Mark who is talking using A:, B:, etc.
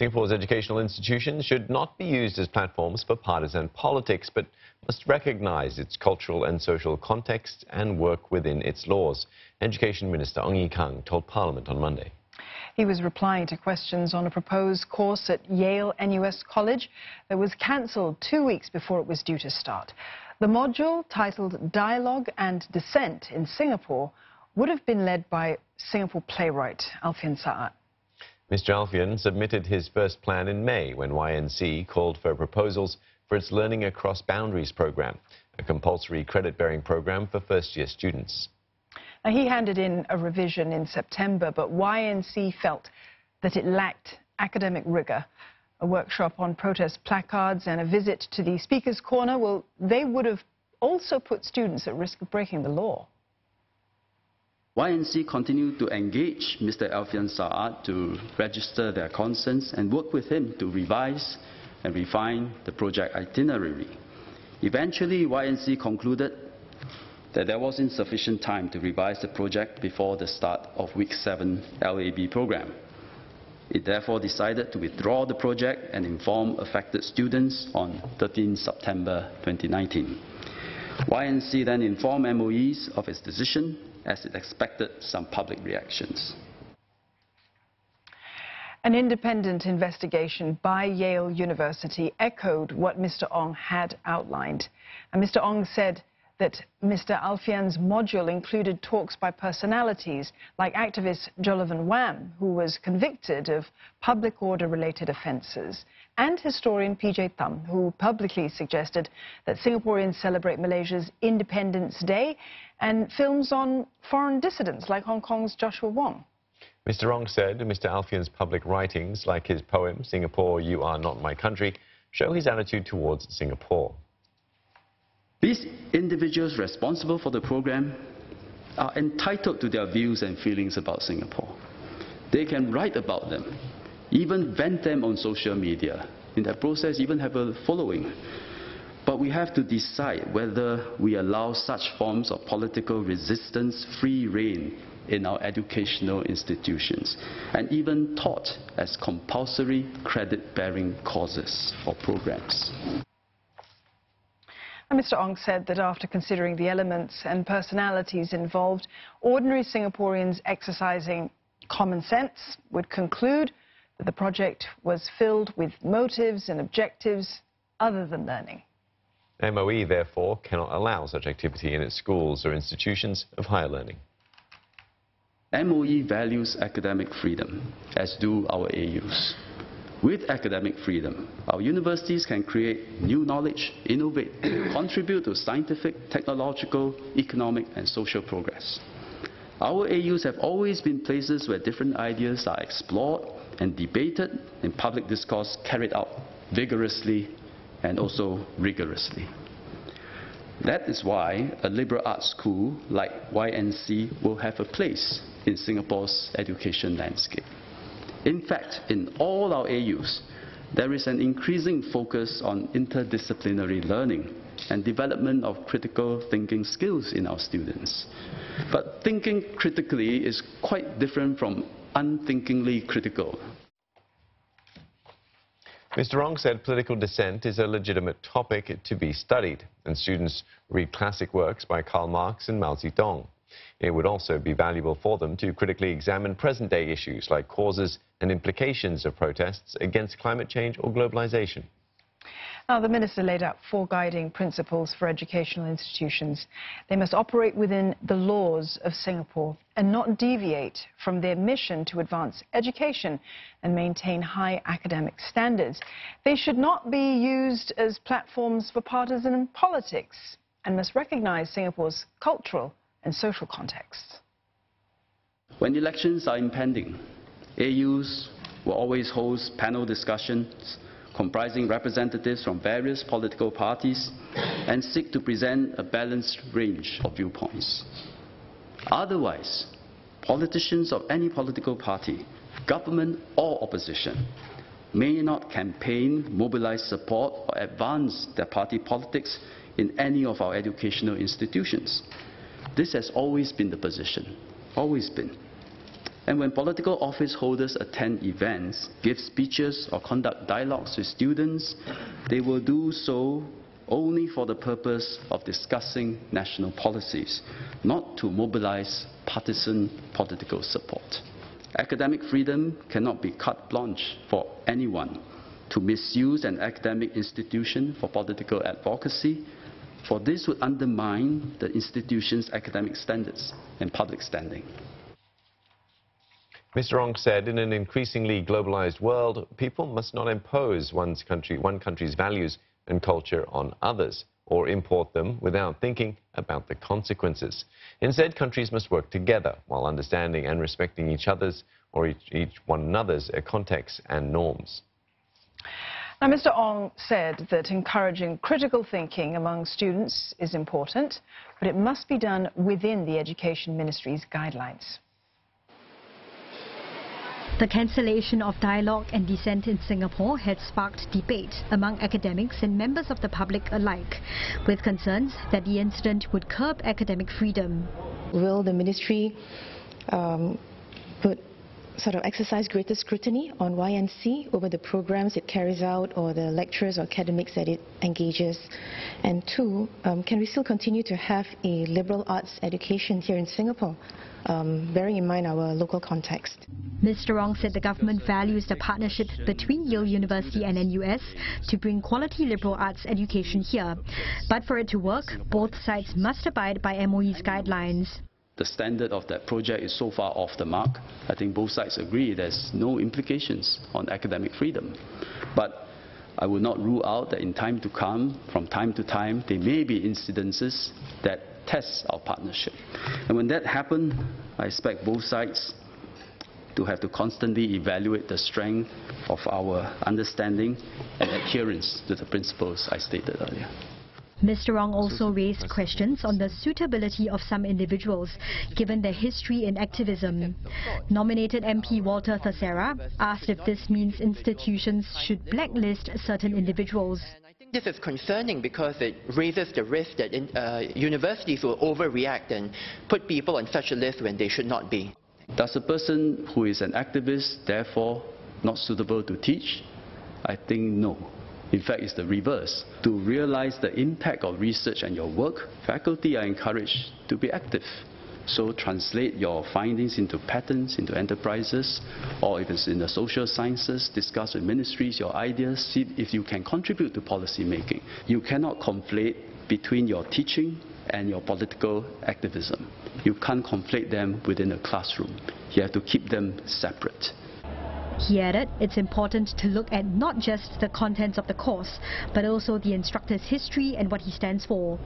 A: Singapore's educational institutions should not be used as platforms for partisan politics, but must recognize its cultural and social context and work within its laws. Education Minister Ong Ye Kung told Parliament on Monday.
B: He was replying to questions on a proposed course at Yale-NUS College that was cancelled 2 weeks before it was due to start. The module, titled Dialogue and Dissent in Singapore, would have been led by Singapore playwright Alfian Sa'at.
A: Mr. Alfian submitted his first plan in May when YNC called for proposals for its Learning Across Boundaries program, a compulsory credit-bearing program for first-year students.
B: Now, he handed in a revision in September, but YNC felt that it lacked academic rigour. A workshop on protest placards and a visit to the Speaker's Corner, well, they would have also put students at risk of breaking the law.
C: YNC continued to engage Mr. Alfian Sa'at to register their concerns and work with him to revise and refine the project itinerary. Eventually, YNC concluded that there wasn't sufficient time to revise the project before the start of Week 7 LAB program. It therefore decided to withdraw the project and inform affected students on 13 September 2019. YNC then informed MOEs of its decision, as it expected some public reactions.
B: An independent investigation by Yale University echoed what Mr. Ong had outlined. And Mr. Ong said that Mr. Alfian's module included talks by personalities like activist Jolovan Wham, who was convicted of public order-related offences, and historian PJ Tham, who publicly suggested that Singaporeans celebrate Malaysia's Independence Day, and films on foreign dissidents like Hong Kong's Joshua Wong.
A: Mr. Ong said Mr. Alfian's public writings, like his poem, Singapore, You Are Not My Country, show his attitude towards Singapore.
C: These individuals responsible for the program are entitled to their views and feelings about Singapore. They can write about them, even vent them on social media. In that process, even have a following. But we have to decide whether we allow such forms of political resistance free rein in our educational institutions, and even taught as compulsory credit-bearing courses or programs.
B: Mr. Ong said that after considering the elements and personalities involved, ordinary Singaporeans exercising common sense would conclude that the project was filled with motives and objectives other than learning.
A: MOE, therefore, cannot allow such activity in its schools or institutions of higher learning.
C: MOE values academic freedom, as do our AUs. With academic freedom, our universities can create new knowledge, innovate, contribute to scientific, technological, economic and social progress. Our AUs have always been places where different ideas are explored and debated and public discourse carried out vigorously and also rigorously. That is why a liberal arts school like YNC will have a place in Singapore's education landscape. In fact, in all our AUs, there is an increasing focus on interdisciplinary learning and development of critical thinking skills in our students. But thinking critically is quite different from unthinkingly critical.
A: Mr. Ong said political dissent is a legitimate topic to be studied, and students read classic works by Karl Marx and Mao Zedong. It would also be valuable for them to critically examine present-day issues like causes and implications of protests against climate change or globalization.
B: Now, the Minister laid out 4 guiding principles for educational institutions. They must operate within the laws of Singapore and not deviate from their mission to advance education and maintain high academic standards. They should not be used as platforms for partisan politics and must recognize Singapore's cultural and social contexts.
C: When elections are impending, AUs will always host panel discussions comprising representatives from various political parties and seek to present a balanced range of viewpoints. Otherwise, politicians of any political party, government or opposition, may not campaign, mobilize support or advance their party politics in any of our educational institutions. This has always been the position, always been. And when political office holders attend events, give speeches or conduct dialogues with students, they will do so only for the purpose of discussing national policies, not to mobilize partisan political support. Academic freedom cannot be carte blanche for anyone to misuse an academic institution for political advocacy, for this would undermine the institution's academic standards and public standing.
A: Mr. Ong said, in an increasingly globalized world, people must not impose one country's values and culture on others, or import them without thinking about the consequences. Instead, countries must work together while understanding and respecting each other's or each one another's contexts and norms.
B: Now, Mr. Ong said that encouraging critical thinking among students is important, but it must be done within the Education Ministry's guidelines.
D: The cancellation of dialogue and dissent in Singapore had sparked debate among academics and members of the public alike, with concerns that the incident would curb academic freedom.
E: Will the ministry exercise greater scrutiny on YNC over the programs it carries out or the lectures or academics that it engages? And two, can we still continue to have a liberal arts education here in Singapore, bearing in mind our local context?
D: Mr. Ong said the government values the partnership between Yale University and NUS to bring quality liberal arts education here. But for it to work, both sides must abide by MOE's guidelines.
C: The standard of that project is so far off the mark. I think both sides agree there's no implications on academic freedom. But I will not rule out that in time to come, from time to time, there may be incidences that test our partnership. And when that happens, I expect both sides to have to constantly evaluate the strength of our understanding and adherence to the principles I stated earlier.
D: Mr. Ong also raised questions on the suitability of some individuals, given their history in activism. Nominated MP Walter Thassera asked if this means institutions should blacklist certain individuals.
F: This is concerning because it raises the risk that universities will overreact and put people on such a list when they should not be.
C: Does a person who is an activist therefore not suitable to teach? I think no. In fact, it's the reverse. To realize the impact of research and your work, faculty are encouraged to be active. So translate your findings into patents, into enterprises, or if it's in the social sciences, discuss with ministries your ideas, see if you can contribute to policy making. You cannot conflate between your teaching and your political activism. You can't conflate them within a classroom. You have to keep them separate.
D: He added, it's important to look at not just the contents of the course, but also the instructor's history and what he stands for.